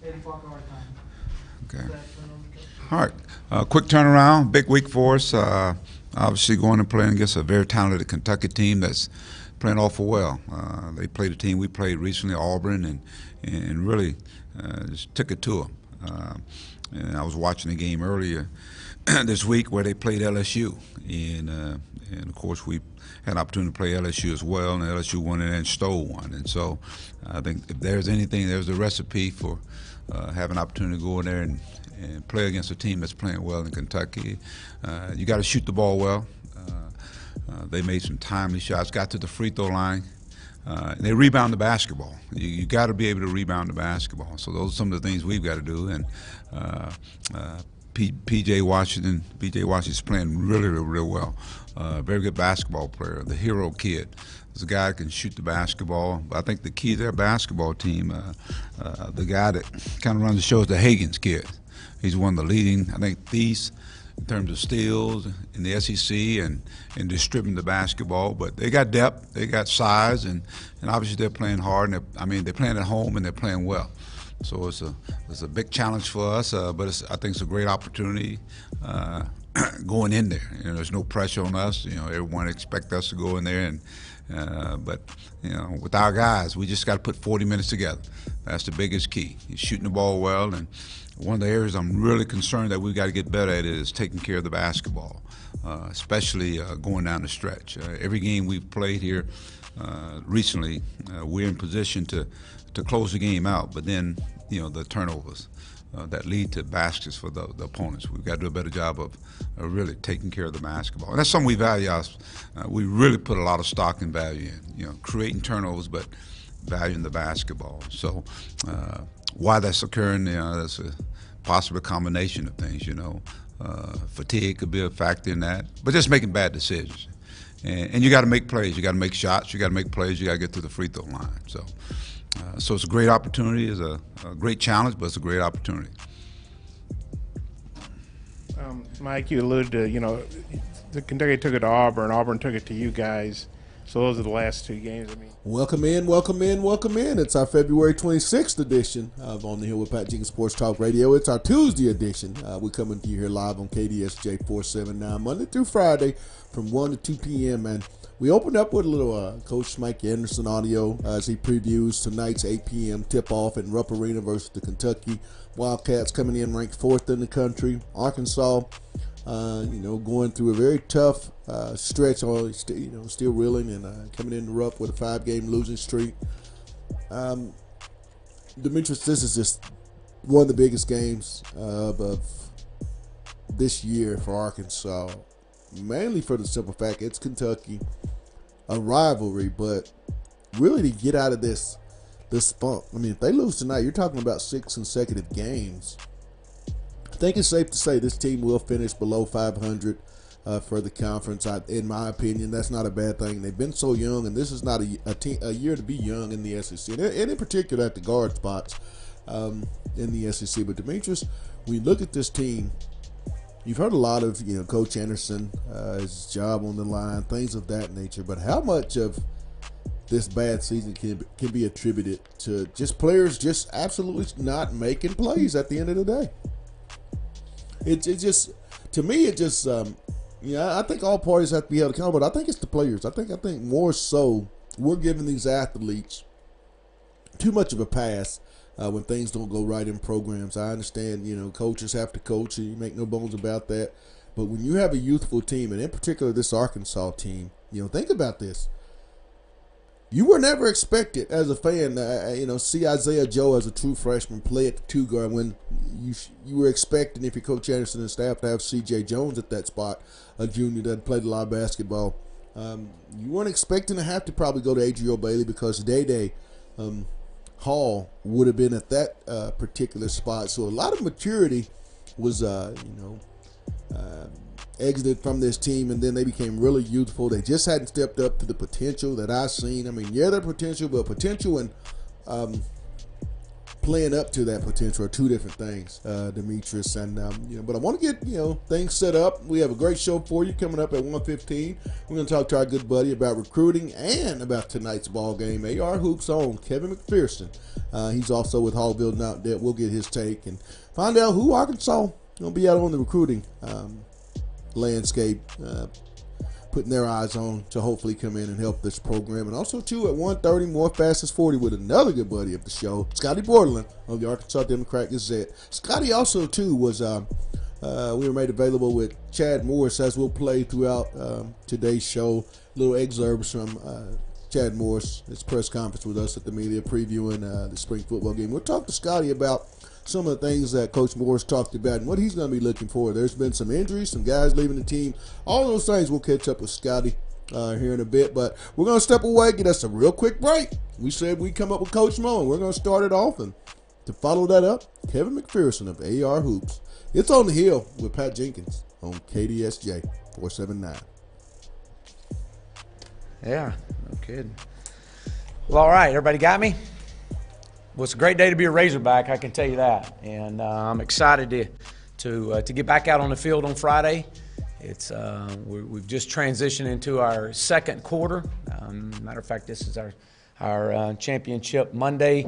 8 o'clock our time. Okay. Is that okay? All right. Quick turnaround. Big week for us. Obviously going and playing against a very talented Kentucky team that's playing awful well. They played a team we played recently, Auburn, and really just took it to them. And I was watching the game earlier this week where they played LSU, and of course we had an opportunity to play LSU as well, and LSU won it and stole one. And so I think if there's anything, there's a recipe for having an opportunity to go in there and play against a team that's playing well in Kentucky. You got to shoot the ball well. They made some timely shots, got to the free throw line. And they rebound the basketball. You got to be able to rebound the basketball. So those are some of the things we've got to do. And PJ Washington's playing really well. Very good basketball player, the hero kid. There's a guy that can shoot the basketball. But I think the key to their basketball team, the guy that kind of runs the show is the Higgins kid. He's one of the leading, I think, thieves in terms of steals in the SEC and distributing the basketball. But they got depth, they got size, and obviously they're playing hard. And they're playing at home and they're playing well. So it's a big challenge for us, but I think it's a great opportunity going in there. There's no pressure on us. Everyone expects us to go in there, but with our guys, we just got to put 40 minutes together. That's the biggest key. He's shooting the ball well, and one of the areas I'm really concerned that we've got to get better at is taking care of the basketball, especially going down the stretch. Every game we've played here recently, we're in position to close the game out, but then the turnovers that lead to baskets for the opponents. We've got to do a better job of really taking care of the basketball, and that's something we value. We really put a lot of stock and value in, creating turnovers, but valuing the basketball. So why that's occurring, that's a possible combination of things. Fatigue could be a factor in that, but just making bad decisions. And you got to make plays. You got to make shots. You got to make plays. You got to get to the free throw line. So it's a great opportunity. It's a great challenge, but it's a great opportunity. Mike, you alluded to, the Kentucky took it to Auburn. Auburn took it to you guys. So those are the last two games. Welcome in. It's our February 26th edition of On the Hill with Pat Jenkins Sports Talk Radio. It's our Tuesday edition. We're coming to you here live on KDSJ 479 Monday through Friday from 1 to 2 p.m. And we opened up with a little Coach Mike Anderson audio as he previews tonight's 8 p.m. tip-off in Rupp Arena versus the Kentucky Wildcats, coming in ranked 4th in the country. Arkansas, going through a very tough stretch, still reeling and coming into Rupp with a 5-game losing streak. Demetrius, this is just one of the biggest games of this year for Arkansas, mainly for the simple fact it's Kentucky, a rivalry, but really to get out of this funk. If they lose tonight, you're talking about 6 consecutive games. I think it's safe to say this team will finish below 500 for the conference. In my opinion, that's not a bad thing. They've been so young, and this is not a year to be young in the SEC, and in particular at the guard spots in the SEC. But Demetrius, when you look at this team, you've heard a lot of Coach Anderson, his job on the line, things of that nature. But how much of this bad season can be attributed to just players just absolutely not making plays at the end of the day? It just, to me, I think all parties have to be held accountable, but I think it's the players. I think more so we're giving these athletes too much of a pass when things don't go right in programs. I understand, coaches have to coach, and you make no bones about that. But when you have a youthful team, and in particular this Arkansas team, think about this. You were never expected as a fan, see Isaiah Joe as a true freshman play at the 2 guard when you were expecting, if you're Coach Anderson and staff, to have C.J. Jones at that spot, a junior that played a lot of basketball. You weren't expecting to have to probably go to Adriel Bailey because Day Hall would have been at that particular spot. So a lot of maturity was, exited from this team, and then they became really youthful. They just hadn't stepped up to the potential that I've seen. Their potential, but potential and playing up to that potential are two different things, Demetrius. And but I want to get things set up. We have a great show for you coming up at 1:15. We're going to talk to our good buddy about recruiting and about tonight's ball game. AR Hoops own Kevin McPherson. He's also with Hallville Now. We'll get his take and find out who Arkansas going to be out on the recruiting landscape, putting their eyes on to hopefully come in and help this program. And also, too, at 1:30, more Fastest 40 with another good buddy of the show, Scotty Borderland of the Arkansas Democrat Gazette. Scotty also, too, was we were made available with Chad Morris, as we'll play throughout today's show. Little excerpts from Chad Morris, his press conference with us at the media previewing the spring football game. We'll talk to Scotty about some of the things that Coach Morris talked about and what he's going to be looking for. There's been some injuries, some guys leaving the team. All those things we'll catch up with Scotty here in a bit. But we're going to step away, get us a real quick break. We said we'd come up with Coach Mo, and we're going to start it off. And to follow that up, Kevin McPherson of AR Hoops. It's On the Hill with Pat Jenkins on KDSJ 479. Yeah, no kidding. Well, all right, everybody got me? Well, it's a great day to be a Razorback, I can tell you that. And I'm excited to get back out on the field on Friday. It's we've just transitioned into our second quarter. Matter of fact, this is our championship Monday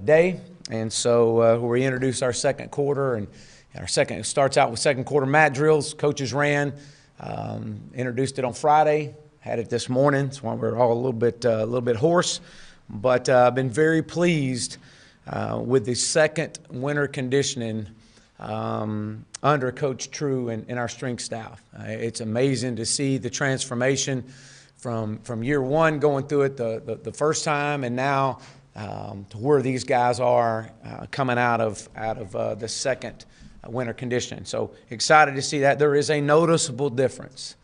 day. And so we introduce our second quarter, and our second starts out with second quarter mat drills. Coaches ran, introduced it on Friday, had it this morning. That's why we're all a little bit hoarse. But I've been very pleased with the second winter conditioning under Coach True and our strength staff. It's amazing to see the transformation from year one going through it the first time, and now to where these guys are coming out of the second winter conditioning. So excited to see that. There is a noticeable difference.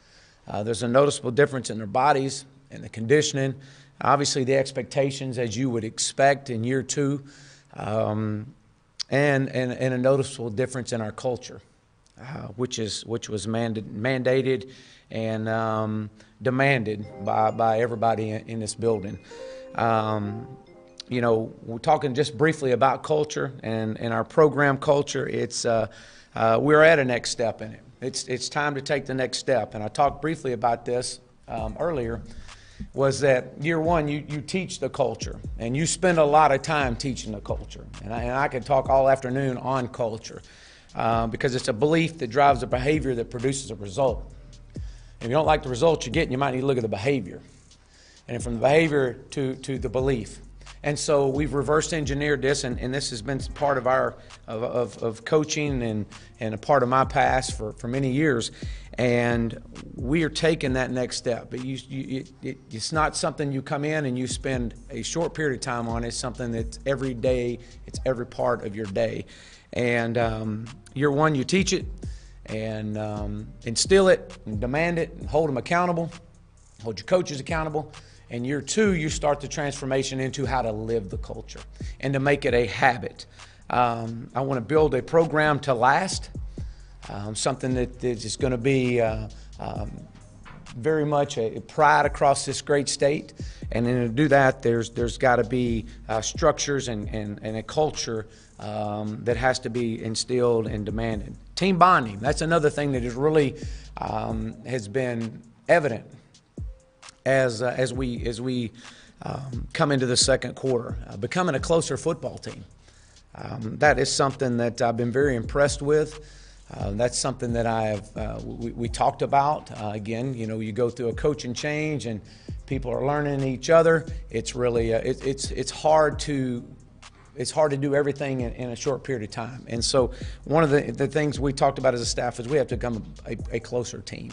There's a noticeable difference in their bodies and the conditioning. Obviously, the expectations, as you would expect in year two, and a noticeable difference in our culture, which was mandated and demanded by everybody in this building. We're talking just briefly about culture and our program culture. It's we're at a next step in it. It's time to take the next step, and I talked briefly about this earlier. Was that year one, you teach the culture, and you spend a lot of time teaching the culture. And I could talk all afternoon on culture because it's a belief that drives a behavior that produces a result. If you don't like the results you're getting, you might need to look at the behavior. And from the behavior to the belief. And so we've reverse engineered this, and this has been part of our of coaching and a part of my past for many years. And we are taking that next step. But it's not something you come in and you spend a short period of time on. It's something that's every day. It's every part of your day. And year one, you teach it and instill it and demand it and hold them accountable, hold your coaches accountable. And year two, you start the transformation into how to live the culture and to make it a habit. I want to build a program to last. Something that is going to be very much a pride across this great state. And then to do that, there's got to be structures and a culture that has to be instilled and demanded. Team bonding, that's another thing that is really has been evident as we come into the second quarter, becoming a closer football team. That is something that I've been very impressed with. That's something that we talked about. Again, you go through a coaching change and people are learning each other. It's really it's hard to do everything in a short period of time. And so one of the things we talked about as a staff is we have to become a closer team.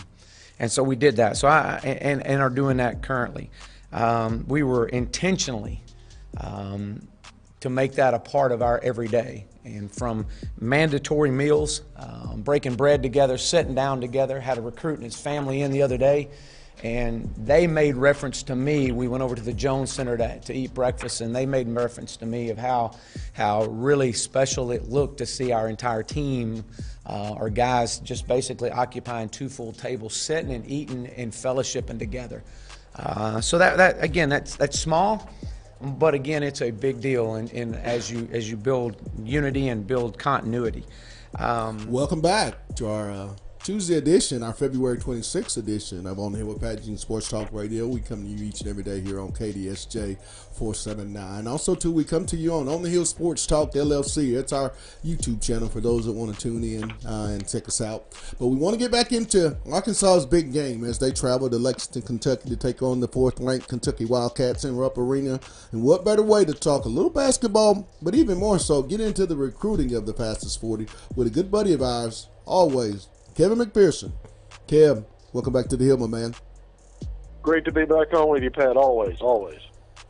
And so we did that. So and are doing that currently. We were intentionally to make that a part of our everyday. And from mandatory meals, breaking bread together, sitting down together, had a recruit and his family in the other day, and they made reference to me. We went over to the Jones Center to eat breakfast, and they made reference to me of how really special it looked to see our entire team, our guys just basically occupying 2 full tables, sitting and eating and fellowshipping together. So that again, that's small. But again, it's a big deal as you build unity and build continuity. Welcome back to our Tuesday edition, our February 26th edition of On the Hill with Pat Jean Sports Talk Radio. We come to you each and every day here on KDSJ 479. Also, too, we come to you on the Hill Sports Talk LLC. It's our YouTube channel for those that want to tune in and check us out. But we want to get back into Arkansas's big game as they travel to Lexington, Kentucky to take on the 4th-ranked Kentucky Wildcats in Rupp Arena. And what better way to talk a little basketball, but even more so, get into the recruiting of the Fastest 40 with a good buddy of ours, always, Kevin McPherson. Kev, welcome back to the Hill, my man. Great to be back on with you, Pat. Always, always.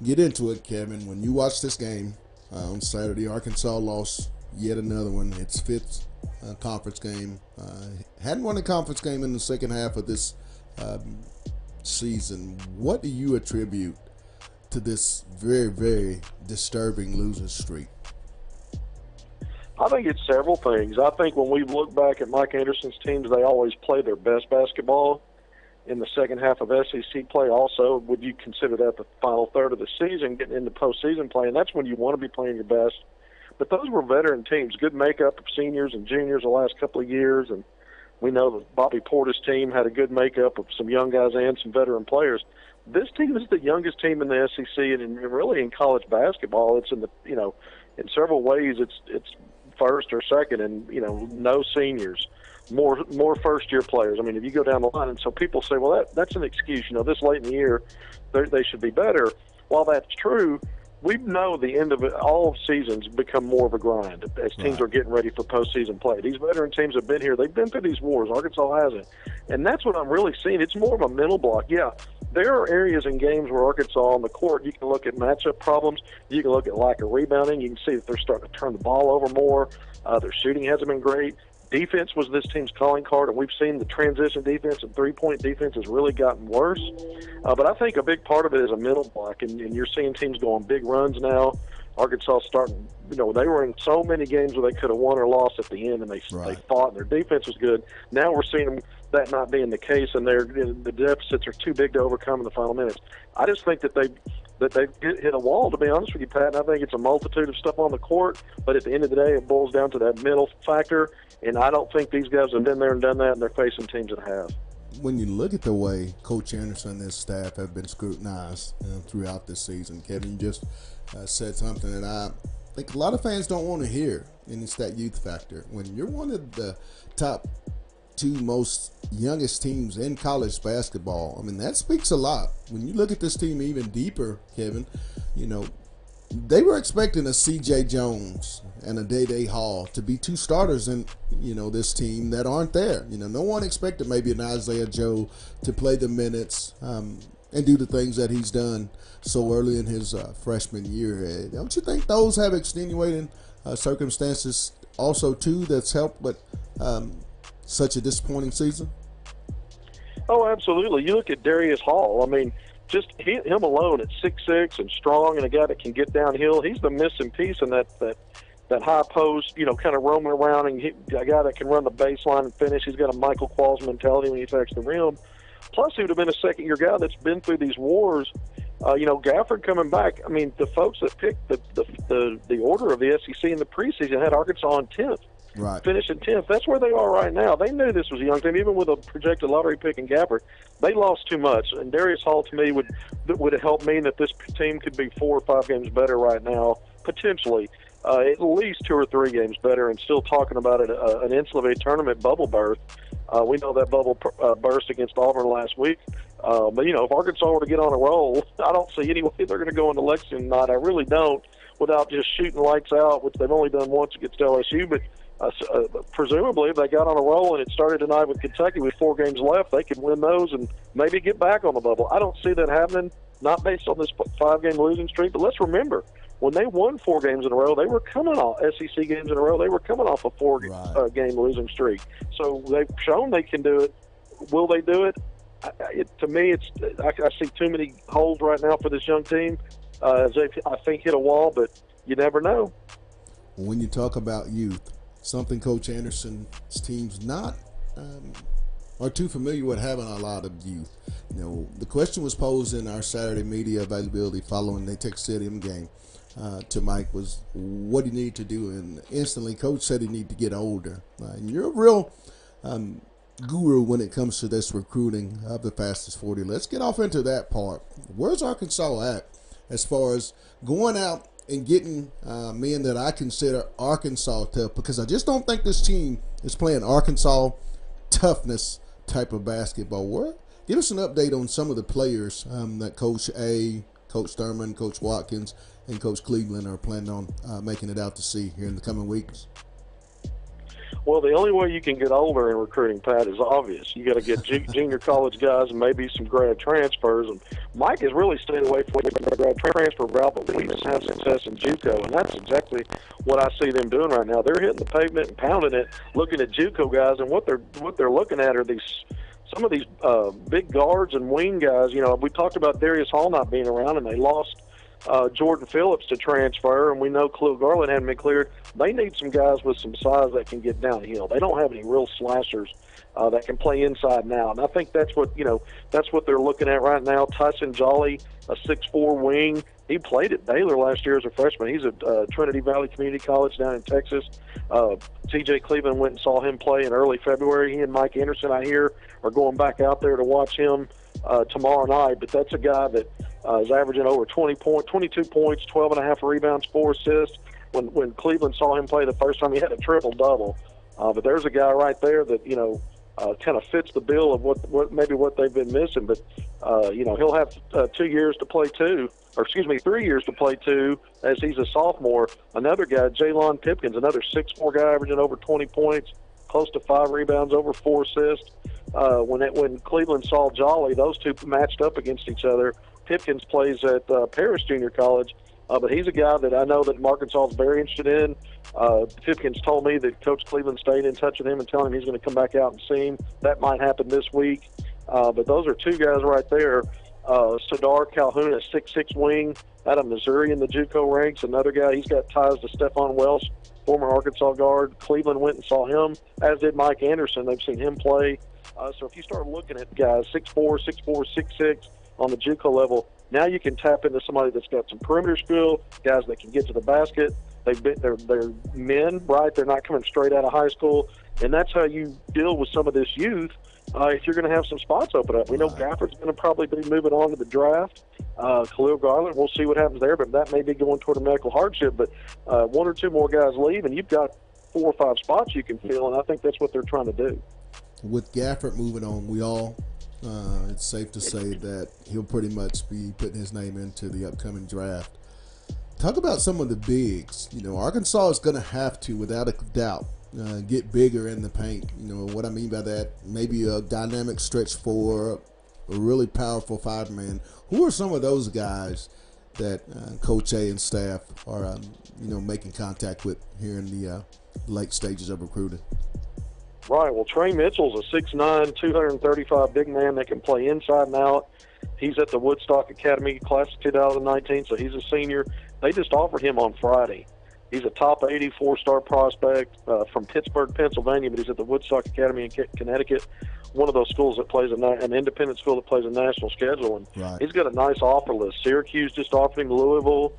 Get into it, Kevin. When you watch this game on Saturday, Arkansas lost yet another one. Its 5th conference game. Hadn't won a conference game in the second half of this season. What do you attribute to this very, very disturbing losing streak? I think it's several things. I think when we look back at Mike Anderson's teams, they always play their best basketball in the second half of SEC play. Also, would you consider that the final third of the season, getting into postseason play? And that's when you want to be playing your best. But those were veteran teams, good makeup of seniors and juniors the last couple of years. And we know that Bobby Porter's team had a good makeup of some young guys and some veteran players. This team is the youngest team in the SEC, and really in college basketball, it's in the in several ways it's first or second, and no seniors, more first year players. I mean, if you go down the line, and so people say, well, that's an excuse. This late in the year, they should be better. While that's true, we know the end of it. All seasons become more of a grind as teams are getting ready for postseason play. These veteran teams have been here; they've been through these wars. Arkansas hasn't, and that's what I'm really seeing. It's more of a mental block. Yeah. There are areas in games where Arkansas on the court, you can look at matchup problems, you can look at lack of rebounding, you can see that they're starting to turn the ball over more, their shooting hasn't been great. Defense was this team's calling card, and we've seen the transition defense and three-point defense has really gotten worse. But I think a big part of it is a mental block, and you're seeing teams go on big runs now. Arkansas starting, they were in so many games where they could have won or lost at the end, and they fought, and their defense was good. Now we're seeing them, that not being the case, and the deficits are too big to overcome in the final minutes. I just think that they hit a wall, to be honest with you, Pat, and I think it's a multitude of stuff on the court, but at the end of the day, it boils down to that mental factor, and I don't think these guys have been there and done that, and they're facing teams that have. When you look at the way Coach Anderson and his staff have been scrutinized throughout this season, Kevin just said something that I think a lot of fans don't want to hear, and it's that youth factor. When you're one of the top 2 most youngest teams in college basketball, I mean, that speaks a lot. When you look at this team even deeper, Kevin, they were expecting a C.J. Jones and a Day Hall to be 2 starters in, this team that aren't there. No one expected maybe an Isaiah Joe to play the minutes and do the things that he's done so early in his freshman year. Don't you think those have extenuating circumstances also, too, that's helped with such a disappointing season? Oh, absolutely. You look at Darius Hall. I mean, just him alone at 6'6" and strong and a guy that can get downhill. He's the missing piece in that high post, kind of roaming around, and a guy that can run the baseline and finish. He's got a Michael Qualls mentality when he attacks the rim. Plus, he would have been a second-year guy that's been through these wars. Gafford coming back. I mean, the folks that picked the order of the SEC in the preseason had Arkansas in 10th. Right. Finishing 10th. That's where they are right now. They knew this was a young team. Even with a projected lottery pick in Gafford, they lost too much. And Darius Hall, to me, would have helped mean that this team could be 4 or 5 games better right now, potentially. At least 2 or 3 games better, and still talking about it, an NCAA tournament bubble berth. We know that bubble burst against Auburn last week. But, if Arkansas were to get on a roll, I don't see any way they're going to go into Lexington tonight. I really don't, without just shooting lights out, which they've only done once against LSU. But presumably, if they got on a roll and it started tonight with Kentucky with 4 games left, they could win those and maybe get back on the bubble. I don't see that happening, not based on this 5-game losing streak. But let's remember, when they won 4 games in a row, they were coming off SEC games in a row. They were coming off a 4-game losing streak. So they've shown they can do it. Will they do it? To me, I see too many holes right now for this young team. They, I think, hit a wall, but you never know. When you talk about youth, something Coach Anderson's team's not are too familiar with having a lot of youth. You know, the question was posed in our Saturday media availability following the Texas Stadium game to Mike was, what do you need to do? And instantly, Coach said he need to get older. And you're a real guru when it comes to this recruiting of the fastest 40. Let's get off into that part. Where's Arkansas at as far as going out and getting men that I consider Arkansas tough? Because I just don't think this team is playing Arkansas toughness type of basketball. Give us an update on some of the players that Coach A, Coach Thurman, Coach Watkins, and Coach Cleveland are planning on making it out to sea here in the coming weeks. Well, the only way you can get older in recruiting, Pat, is obvious. You got to get junior college guys and maybe some grad transfers. And Mike has really stayed away from the grad transfer route, but we just have success in JUCO, and that's exactly what I see them doing right now. They're hitting the pavement and pounding it, looking at JUCO guys, and what they're looking at are some of these big guards and wing guys. You know, we talked about Darius Hall not being around, and they lost Jordan Phillips to transfer, and we know Khalil Garland hadn't been cleared. They need some guys with some size that can get downhill. They don't have any real slashers that can play inside and out. And I think that's what they're looking at right now. Tyson Jolly, a 6'4" wing. He played at Baylor last year as a freshman. He's at Trinity Valley Community College down in Texas. TJ Cleveland went and saw him play in early February. He and Mike Anderson, I hear, are going back out there to watch him tomorrow night. But that's a guy that is averaging over 22 points, 12.5 rebounds, 4 assists. When Cleveland saw him play the first time, he had a triple-double. But there's a guy right there that, kind of fits the bill of what they've been missing. But, he'll have 3 years to play too, as he's a sophomore. Another guy, Jalon Pipkins, another 6'4" guy averaging over 20 points, close to 5 rebounds, over 4 assists. When Cleveland saw Jolly, those two matched up against each other. Pipkins plays at Paris Junior College, but he's a guy that I know that Arkansas is very interested in. Pipkins told me that Coach Cleveland stayed in touch with him and telling him he's going to come back out and see him. That might happen this week. But those are two guys right there. Sadar Calhoun, a 6'6" wing out of Missouri in the JUCO ranks. Another guy, he's got ties to Stephon Welsh, former Arkansas guard. Cleveland went and saw him, as did Mike Anderson. They've seen him play. So if you start looking at guys 6'4", 6'6", on the JUCO level, now you can tap into somebody that's got some perimeter skill, guys that can get to the basket. They're men, right? They're not coming straight out of high school, and that's how you deal with some of this youth. If you're going to have some spots open up, we know Gafford's going to probably be moving on to the draft. Khalil Garland, we'll see what happens there, but that may be going toward a medical hardship. But 1 or 2 more guys leave, and you've got 4 or 5 spots you can fill, and I think that's what they're trying to do. With Gafford moving on, it's safe to say that he'll pretty much be putting his name into the upcoming draft. Talk about some of the bigs. Arkansas is going to have to, without a doubt, get bigger in the paint. What I mean by that, maybe a dynamic stretch 4, a really powerful 5-man. Who are some of those guys that Coach A and staff are, making contact with here in the late stages of recruiting? Right. Well, Trey Mitchell's a 6'9", 235 big man that can play inside and out. He's at the Woodstock Academy class of 2019, so he's a senior. They just offered him on Friday. He's a top 80 4-star prospect from Pittsburgh, Pennsylvania, but he's at the Woodstock Academy in Connecticut, one of those schools that plays an independent school that plays a national schedule. And right. He's got a nice offer list. Syracuse just offered him, Louisville,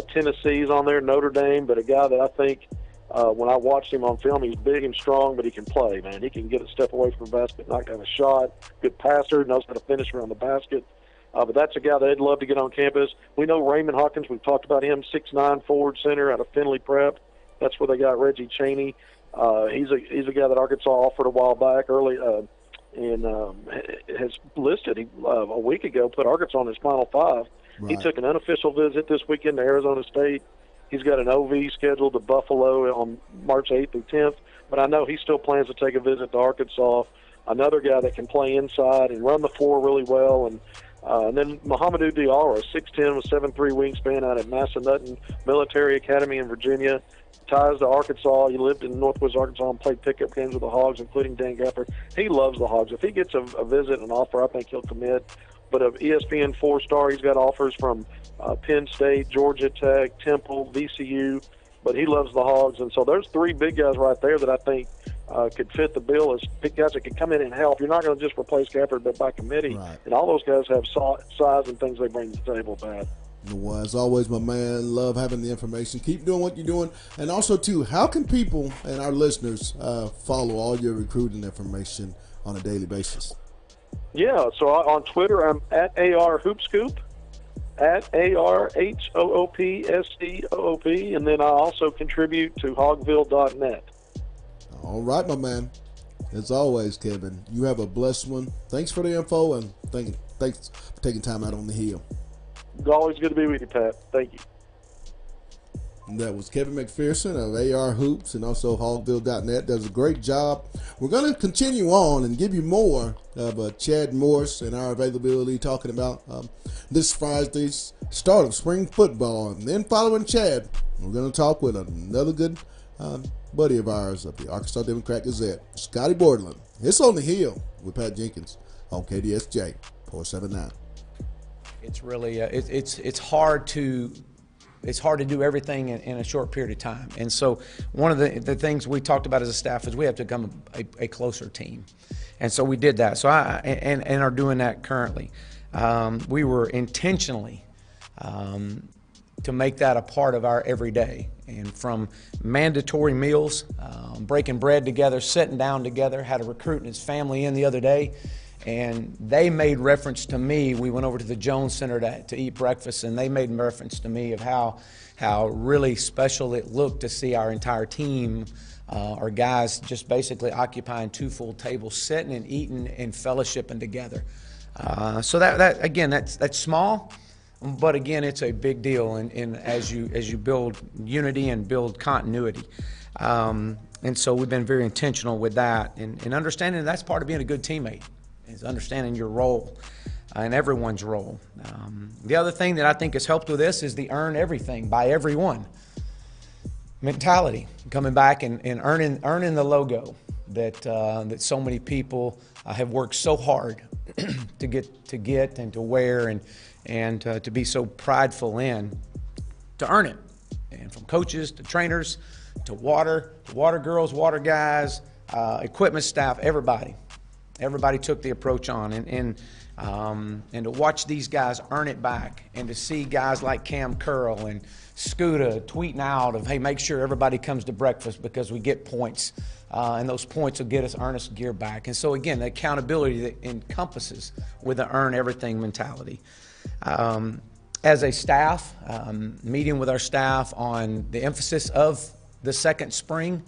Tennessee's on there, Notre Dame, but a guy that I think when I watched him on film, he's big and strong, but he can play, man. He can get a step away from the basket, knock down a shot, good passer, knows how to finish around the basket. But that's a guy that I'd love to get on campus. We know Raymond Hawkins. We've talked about him, 6'9" forward center out of Findlay Prep. That's where they got Reggie Chaney. He's a guy that Arkansas offered a while back early and has listed a week ago, put Arkansas on his Final 5. Right. He took an unofficial visit this weekend to Arizona State. He's got an OV scheduled to Buffalo on March 8th through 10th, but I know he still plans to take a visit to Arkansas. Another guy that can play inside and run the floor really well. And then Mohamedou Diarra, 6'10", with 7'3" wingspan out at Massanutten Military Academy in Virginia. Ties to Arkansas. He lived in Northwest Arkansas and played pickup games with the Hogs, including Dan Gafford. He loves the Hogs. If he gets a visit and an offer, I think he'll commit. But an ESPN 4-star, he's got offers from Penn State, Georgia Tech, Temple, VCU. But he loves the Hogs. And so there's 3 big guys right there that I think could fit the bill as big guys that could come in and help. You're not going to just replace Gafford, but by committee. Right. And all those guys have size and things they bring to the table, Pat. Well, as always, my man, love having the information. Keep doing what you're doing. And also, too, how can people and our listeners follow all your recruiting information on a daily basis? Yeah, so on Twitter, I'm at AR Hoopscoop, at ARHOOPSCOOP, and then I also contribute to hogville.net. All right, my man. As always, Kevin, you have a blessed one. Thanks for the info, and thanks for taking time out on the hill. It's always good to be with you, Pat. Thank you. And that was Kevin McPherson of AR Hoops and also hogville.net. Does a great job. We're going to continue on and give you more of Chad Morris and our availability, talking about this Friday's start of spring football. And then following Chad, we're going to talk with another good buddy of ours of the Arkansas Democrat Gazette, Scotty Borderland. It's on the hill with Pat Jenkins on KDSJ 479. It's really it's hard to do everything in a short period of time. And so one of the things we talked about as a staff is we have to become a closer team. And so we did that. So and are doing that currently. We were intentionally to make that a part of our everyday. And from mandatory meals, breaking bread together, sitting down together, had a recruit and his family in the other day, and they made reference to me. We went over to the Jones Center to eat breakfast, and they made reference to me of how really special it looked to see our entire team, our guys just basically occupying 2 full tables, sitting and eating and fellowshipping together. So that again, that's small, but again, it's a big deal in as you build unity and build continuity. And so we've been very intentional with that, and understanding that's part of being a good teammate, is understanding your role and everyone's role. The other thing that I think has helped with this is the earn everything by everyone mentality, coming back and earning the logo that so many people have worked so hard to get and to wear and to be so prideful in, to earn it. And from coaches to trainers to water girls, water guys, equipment staff, everybody took the approach on, and to watch these guys earn it back, and to see guys like Cam Curl and Scooter tweeting out of, hey, make sure everybody comes to breakfast because we get points, and those points will get us earnest gear back. And so again, the accountability that encompasses with the earn everything mentality. As a staff, meeting with our staff on the emphasis of the second spring,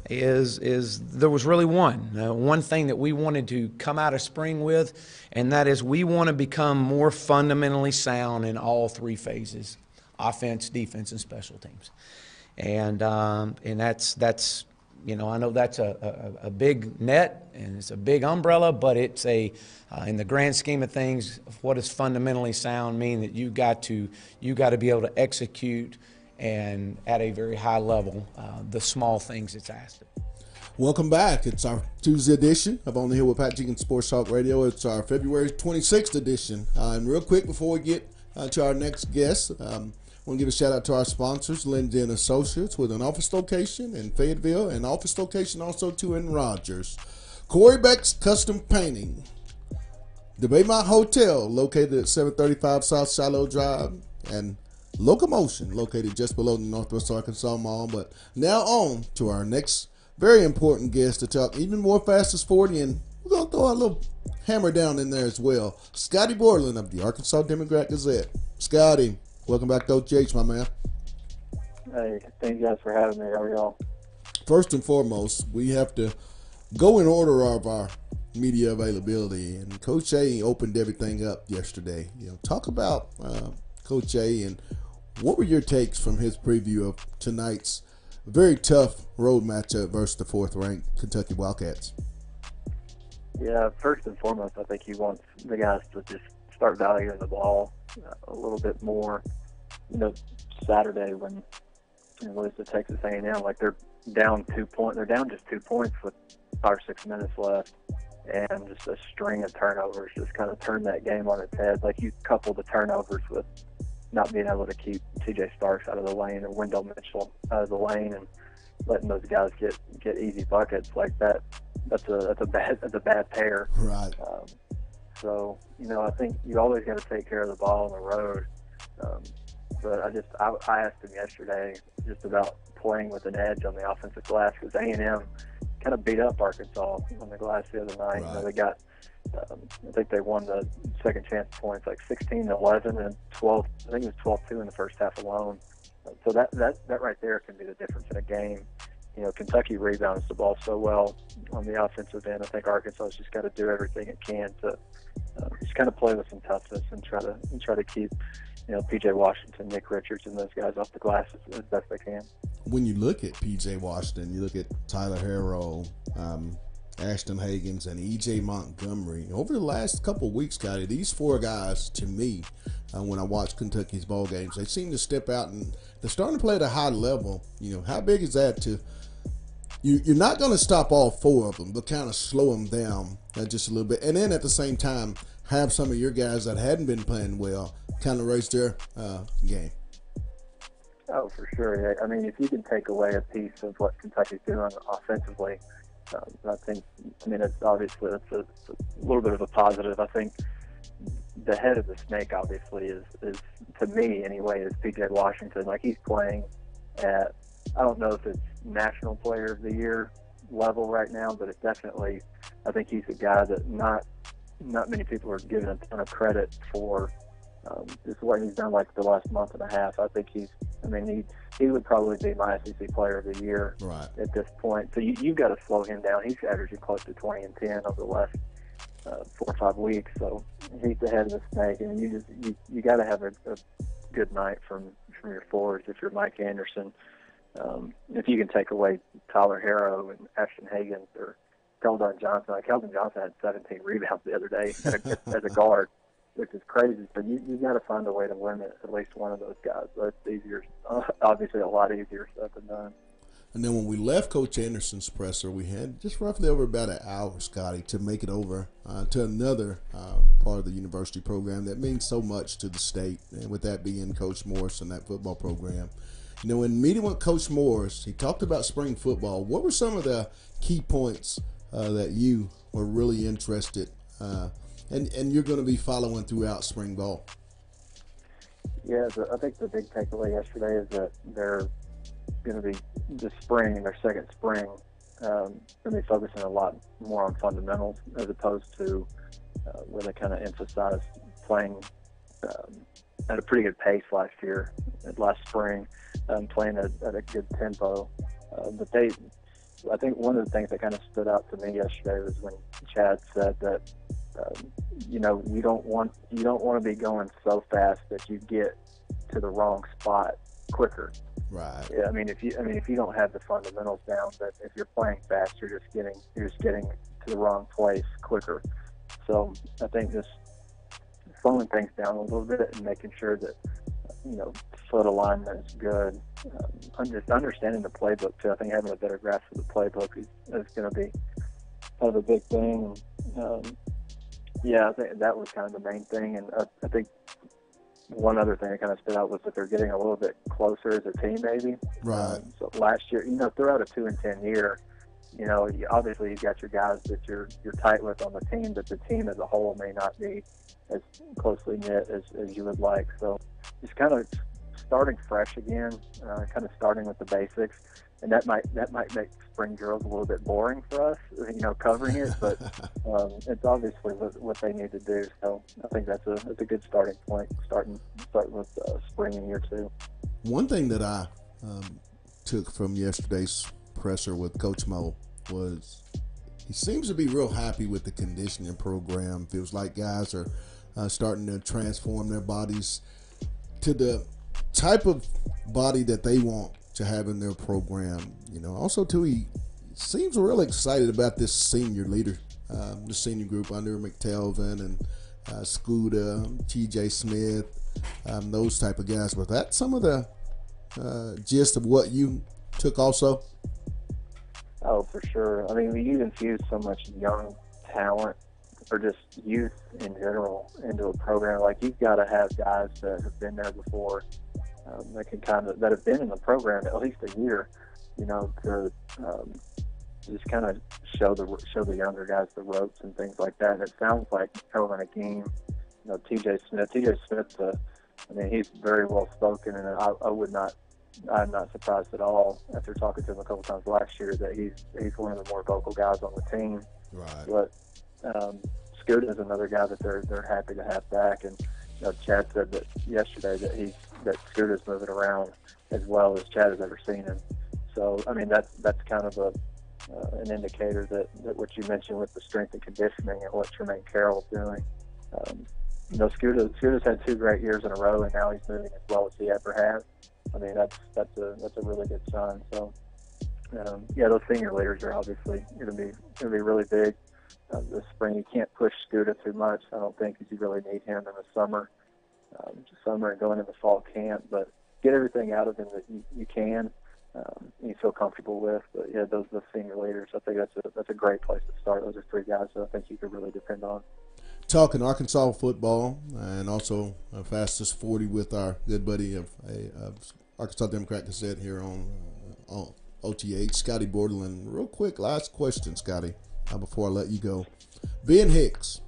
is there was really one thing that we wanted to come out of spring with, and that is we want to become more fundamentally sound in all 3 phases: offense, defense, and special teams. And that's I know that's a big net and it's a big umbrella, but it's in the grand scheme of things, what does fundamentally sound mean? That you got to be able to execute and at a very high level, the small things it's asked of. Welcome back. It's our Tuesday edition of On the Hill with Pat Jenkins Sports Talk Radio. It's our February 26th edition. And real quick, before we get to our next guest, I want to give a shout out to our sponsors, Lindsay and Associates, with an office location in Fayetteville and office location also too in Rogers. Corey Beck's Custom Painting, the Baymont Hotel, located at 735 South Shiloh Drive, and Locomotion, located just below the Northwest Arkansas Mall. But now on to our next very important guest to talk even more fastest 40, and we're going to throw a little hammer down in there as well. Scotty Borderland of the Arkansas Democrat Gazette. Scotty, welcome back to OTH, my man. Hey, thank you guys for having me. How are y'all? First and foremost, we have to go in order of our media availability, and Coach A opened everything up yesterday. Talk about Coach A, and what were your takes from his preview of tonight's very tough road matchup versus the 4th-ranked Kentucky Wildcats? Yeah, first and foremost, I think he wants the guys to just start valuing the ball a little bit more. Saturday when they lose to Texas A&M, like they're down 2 points. They're down just 2 points with 5 or 6 minutes left, and just a string of turnovers just kind of turned that game on its head. Like, you couple the turnovers with not being able to keep TJ Starks out of the lane or Wendell Mitchell out of the lane, and letting those guys get easy buckets like that. That's a bad pair. Right. So, I think you always got to take care of the ball on the road. But I asked him yesterday just about playing with an edge on the offensive glass, because A&M kind of beat up Arkansas on the glass the other night. Right. They got, I think they won the second chance points like 16-11 and 12. I think it was 12-2 in the first half alone. So that right there can be the difference in a game. Kentucky rebounds the ball so well on the offensive end. I think Arkansas has just got to do everything it can to just kind of play with some toughness and try to keep P.J. Washington, Nick Richards, and those guys off the glass as best they can. When you look at P.J. Washington, you look at Tyler Harrow, Ashton Hagans, and E.J. Montgomery. Over the last couple of weeks, Scotty, these four guys, to me, when I watch Kentucky's ball games, they seem to step out and they're starting to play at a high level. How big is that to you're not going to stop all four of them, but kind of slow them down just a little bit. And then at the same time, have some of your guys that hadn't been playing well kind of raise their game. Oh, for sure. I mean, if you can take away a piece of what Kentucky's doing offensively, it's obviously it's a little bit of a positive. I think the head of the snake, obviously, is to me anyway, is P.J. Washington. Like, he's playing at, I don't know if it's National Player of the Year level right now, but it's definitely, I think he's a guy that not many people are giving a ton of credit for just what he's done like the last month and a half. I think he would probably be my SEC Player of the Year right at this point. So you've got to slow him down. He's averaging close to 20 and 10 over the last 4 or 5 weeks. So he's the head of the snake, and you got to have a good night from your forwards if you're Mike Anderson. If you can take away Tyler Harrow and Ashton Hagans or Keldon Johnson. Keldon Johnson had 17 rebounds the other day as a guard, which is crazy. So you've got to find a way to limit at least one of those guys. That's easier, obviously a lot easier said than done. And then when we left Coach Anderson's presser, we had just roughly over about an hour, Scotty, to make it over to another part of the university program that means so much to the state, and with that being Coach Morris and that football program. In meeting with Coach Morris, he talked about spring football. What were some of the key points that you were really interested and you're going to be following throughout spring ball? Yeah, I think the big takeaway yesterday is that they're going to be this spring, their second spring, going to be focusing a lot more on fundamentals as opposed to where they kind of emphasized playing at a pretty good pace last spring, playing at a good tempo. But I think one of the things that kind of stood out to me yesterday was when Chad said that you don't want to be going so fast that you get to the wrong spot quicker. Right. Yeah, if you don't have the fundamentals down, that if you're playing fast, you're just getting to the wrong place quicker. So I think just slowing things down a little bit and making sure that foot alignment is good. I'm just understanding the playbook too. I think having a better grasp of the playbook is going to be kind of a big thing. I think that was kind of the main thing. And I think one other thing that kind of stood out was that they're getting a little bit closer as a team, maybe. Right. So last year, throughout a 2-10 year, obviously you've got your guys that you're tight with on the team, but the team as a whole may not be as closely knit as you would like. So just kind of starting fresh again, kind of starting with the basics, and that might make spring drills a little bit boring for us, covering it, but it's obviously what they need to do. So I think that's a good starting point, starting with spring in year 2. One thing that I took from yesterday's presser with Coach Mo was he seems to be real happy with the conditioning program. Feels like guys are starting to transform their bodies to the type of body that they want to have in their program. Also too, he seems real excited about this senior leader, the senior group under McTelvin and Scooter, TJ Smith, those type of guys. Was that some of the gist of what you took also? Oh, for sure. You infuse so much young talent or just youth in general into a program. Like, you've got to have guys that have been there before, that have been in the program at least a year, to just kind of show the younger guys the ropes and things like that. And it sounds like over a game, TJ Smith, I mean, he's very well spoken, and I'm not surprised at all after talking to him a couple times last year that he's one of the more vocal guys on the team. Right. But Scooter is another guy that they're happy to have back, and Chad said that yesterday that Scooter's moving around as well as Chad has ever seen him. So I mean that's kind of an indicator that what you mentioned with the strength and conditioning and what Tremaine Carroll's doing. Scooter's had 2 great years in a row, and now he's moving as well as he ever has. I mean, that's a really good sign. So, those senior leaders are obviously going to be really big this spring. You can't push Scooter too much, I don't think, because you really need him in the summer and going into fall camp. But get everything out of him that you can, and you feel comfortable with. But yeah, those senior leaders, I think that's a great place to start. Those are 3 guys that I think you could really depend on. Talking Arkansas football and also fastest 40 with our good buddy of Arkansas Democrat Gazette here on OTH, Scotty Borderland. Real quick, last question, Scotty, before I let you go. Ben Hicks,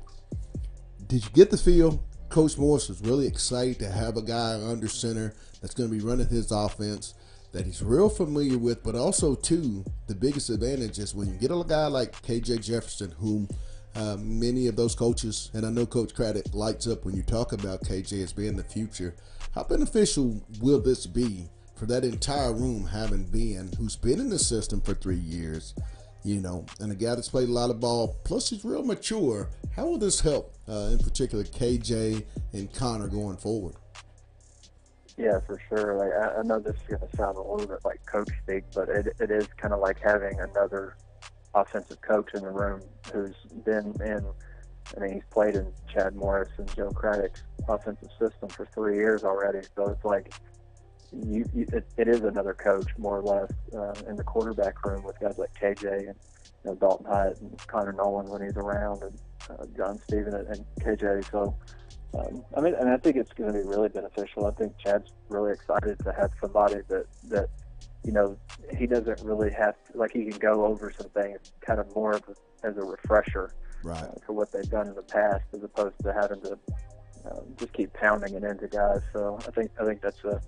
did you get the feel Coach Morris was really excited to have a guy under center that's going to be running his offense that he's real familiar with, but also, too, the biggest advantage is when you get a guy like KJ Jefferson, whom many of those coaches, and I know Coach Craddock lights up when you talk about KJ as being the future. How beneficial will this be for that entire room, having Ben, who's been in the system for 3 years, and a guy that's played a lot of ball, plus he's real mature. How will this help, in particular, KJ and Connor going forward? Yeah, for sure. Like, I know this is going to sound a little bit like coach speak, but it is kind of like having another offensive coach in the room who's been in, I mean, he's played in Chad Morris and Joe Craddock's offensive system for 3 years already. So it's like it is another coach, more or less, in the quarterback room with guys like KJ and Dalton Hyatt and Connor Nolan when he's around, and John Steven and KJ. So, I think it's going to be really beneficial. I think Chad's really excited to have somebody that he doesn't really have to, like, he can go over some things kind of more as a refresher, right, to what they've done in the past, as opposed to having to just keep pounding it into guys. So I think that's a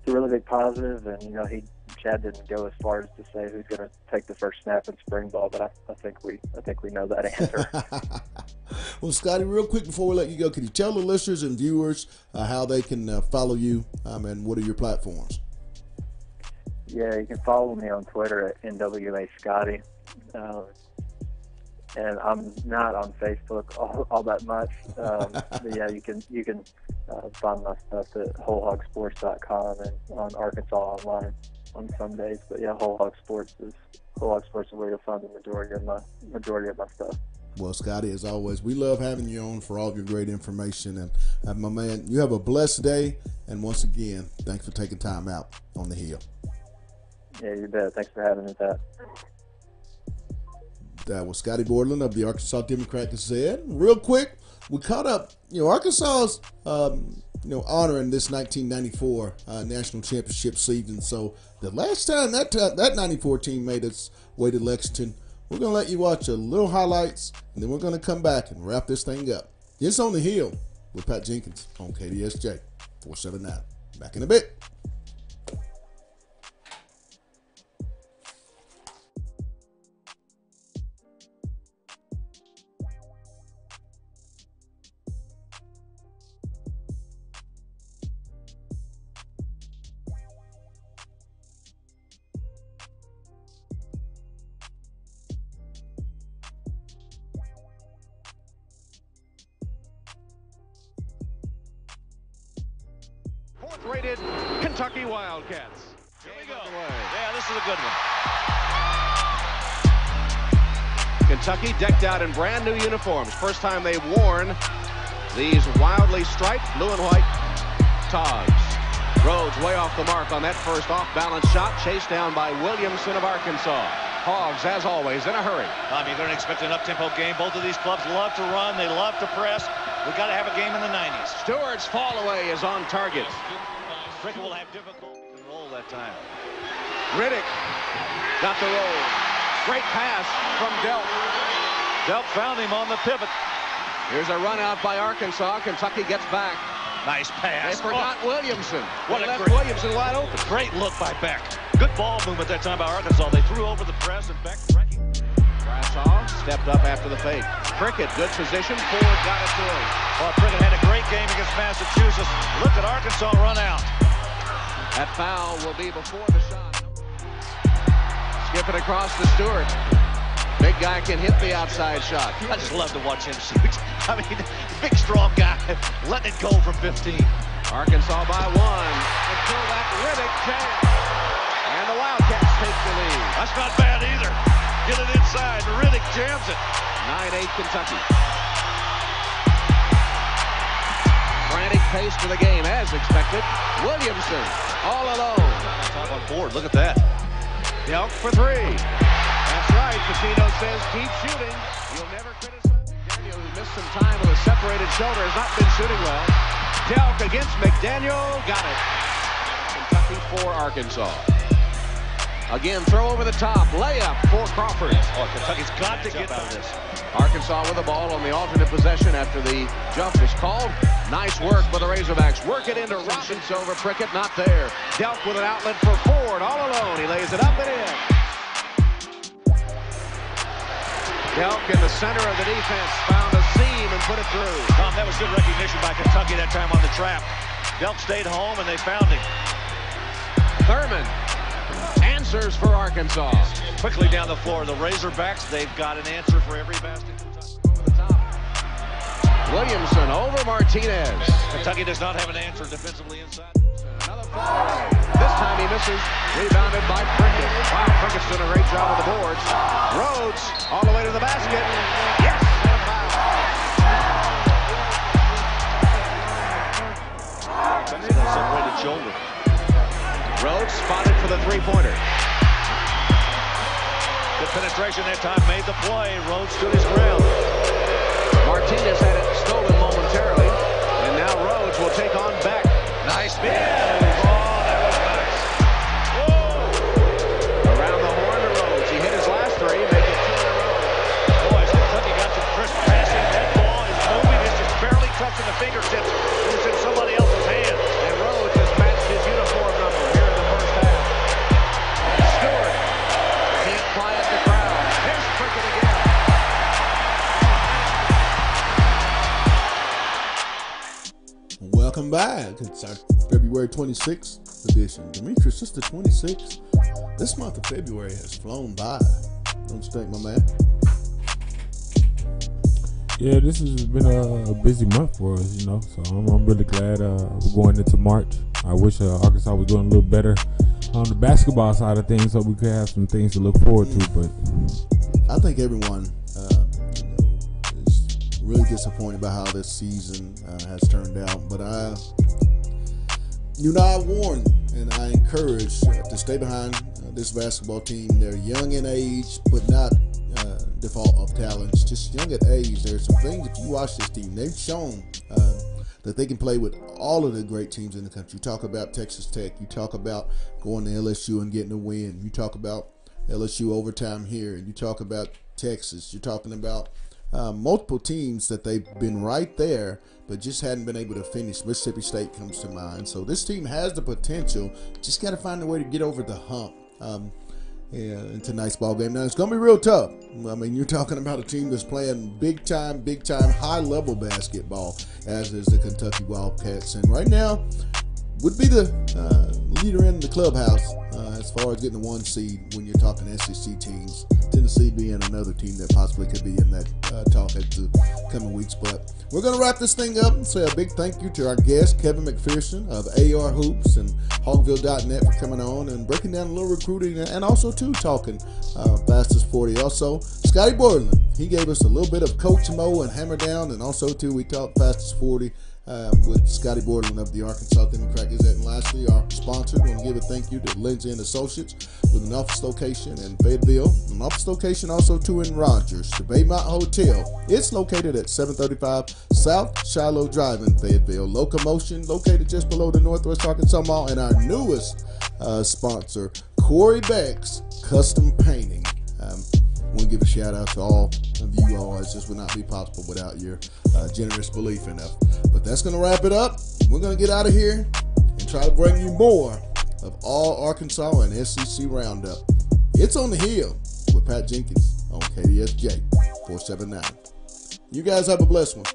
really big positive. And Chad didn't go as far as to say who's going to take the first snap in spring ball, but I think we know that answer. Well, Scotty, real quick before we let you go, can you tell the listeners and viewers how they can follow you, and what are your platforms? Yeah, you can follow me on Twitter at NWA Scotty. And I'm not on Facebook all that much. But yeah, you can find my stuff at wholehogsports.com and on Arkansas Online on some days. But yeah, Whole Hog Sports is where you'll find the majority of my stuff. Well, Scotty, as always, we love having you on for all of your great information. And my man, you have a blessed day. And once again, thanks for taking time out on the Hill. Yeah, you bet. Thanks for having me, Pat. That was Scotty Borderland of the Arkansas Democrat Gazette. Real quick, we caught up. Arkansas's, honoring this 1994 national championship season. So the last time that 94 team made its way to Lexington, we're going to let you watch a little highlights, and then we're going to come back and wrap this thing up. It's on the Hill with Pat Jenkins on KDSJ 479. Back in a bit. Fourth-rated Kentucky Wildcats. Here we go. Yeah, this is a good one. Kentucky decked out in brand new uniforms. First time they've worn these wildly striped blue and white togs. Rhodes way off the mark on that first off-balance shot, chased down by Williamson of Arkansas. Hogs, as always, in a hurry. I mean, they're going to expect an up-tempo game. Both of these clubs love to run. They love to press. We've got to have a game in the 90s. Stewart's fall away is on target. Rick will have difficulty. Roll that time. Riddick got the roll. Great pass from Delk. Delk found him on the pivot. Here's a run out by Arkansas. Kentucky gets back. Nice pass. They forgot Williamson. What They a left great- Williamson wide open. Great look by Beck. Good ball movement that time by Arkansas. They threw over the press and Beck wrecking. Brassaw stepped up after the fake. Prickett, good position. Ford got it to him. Well, Prickett had a great game against Massachusetts. Look at Arkansas run out. That foul will be before the shot. Skip it across to Stewart. Big guy can hit the outside shot. I just love to watch him shoot. I mean, big, strong guy, letting it go from 15. Arkansas by 1 until that Riddick jam. And the Wildcats take the lead. That's not bad either. Get it inside. Riddick jams it. 9-8 Kentucky. Frantic pace to the game as expected. Williamson all alone. Top on board. Look at that. Delk for 3. That's right. Patino says keep shooting. You'll never criticize. Daniel, who missed some time with a separated shoulder, has not been shooting well. Delk against McDaniel. Got it. Kentucky for Arkansas. Again, throw over the top. Layup for Crawford. Oh, Kentucky's got to get out of this. Arkansas with the ball on the alternate possession after the jump was called. Nice work by the Razorbacks. Work it into Robinson over Prickett. Not there. Delk with an outlet for Ford. All alone. He lays it up and in. Delk in the center of the defense. Found a seam and put it through. Tom, that was good recognition by Kentucky that time on the trap. Delk stayed home and they found him. Thurman answers for Arkansas. Quickly down the floor. The Razorbacks, they've got an answer for every basket. Over the top. Williamson over Martinez. Kentucky does not have an answer defensively inside. Another foul. This time he misses. Rebounded by Prickett. Wow, Prickett's doing a great job on the boards. Rhodes all the way to the basket. Yes! And a foul. Separated shoulder. Rhodes spotted for the three-pointer. Good penetration that time, made the play. Rhodes stood his ground. Martinez had it stolen momentarily, and now Rhodes will take on Beck. Nice move. Oh, that was nice. Whoa. Around the horn to Rhodes. He hit his last 3, make it 2 in a row. Boys, Kentucky got some crisp passing. That ball is moving. It's just barely touching the fingertips. It's in somebody else's hand. And Rhodes has matched his uniform number here in the first half. Stewart can't quiet the crowd. Here's Prickett again. Welcome back. It's our February 26th edition. Demetrius, it's the 26th. This month of February has flown by. Don't you think, my man? Yeah, this has been a busy month for us, you know, so I'm really glad we're going into March. I wish Arkansas was doing a little better on the basketball side of things so we could have some things to look forward to, but I think everyone is really disappointed by how this season has turned out. But I warn and I encourage to stay behind this basketball team. They're young in age, but not default of talents. Just young at age. There's some things, if you watch this team, they've shown that they can play with all of the great teams in the country. You talk about Texas Tech. You talk about going to LSU and getting a win. You talk about LSU overtime here. You talk about Texas. You're talking about multiple teams that they've been right there, but just hadn't been able to finish. Mississippi State comes to mind. So this team has the potential. Just got to find a way to get over the hump in tonight's ball game. Now, it's going to be real tough. I mean, you're talking about a team that's playing big time, high-level basketball, as is the Kentucky Wildcats. And right now, would be the leader in the clubhouse as far as getting the 1 seed when you're talking SEC teams. Tennessee being another team that possibly could be in that talk at the coming weeks. But we're going to wrap this thing up and say a big thank you to our guest, Kevin McPherson of AR Hoops and Hogville.net, for coming on and breaking down a little recruiting and also, too, talking Fastest 40. Also, Scotty Borland, he gave us a little bit of Coach Mo and Hammer Down, and also, too, we talked Fastest 40 with Scotty Borland of the Arkansas Democrat Gazette. And lastly, our sponsor, we want to give a thank you to Lindsay and Associates with an office location in Fayetteville, an office location also too in Rogers. The Baymont Hotel, it's located at 735 South Shiloh Drive in Fayetteville. Locomotion, located just below the Northwest Arkansas Mall, and our newest sponsor, Corey Beck's Custom Painting. I want to give a shout out to all of you all, as this would not be possible without your generous belief in us. But that's going to wrap it up. We're going to get out of here and try to bring you more of All Arkansas and SEC Roundup. It's on the Hill with Pat Jenkins on KDSJ 479. You guys have a blessed one.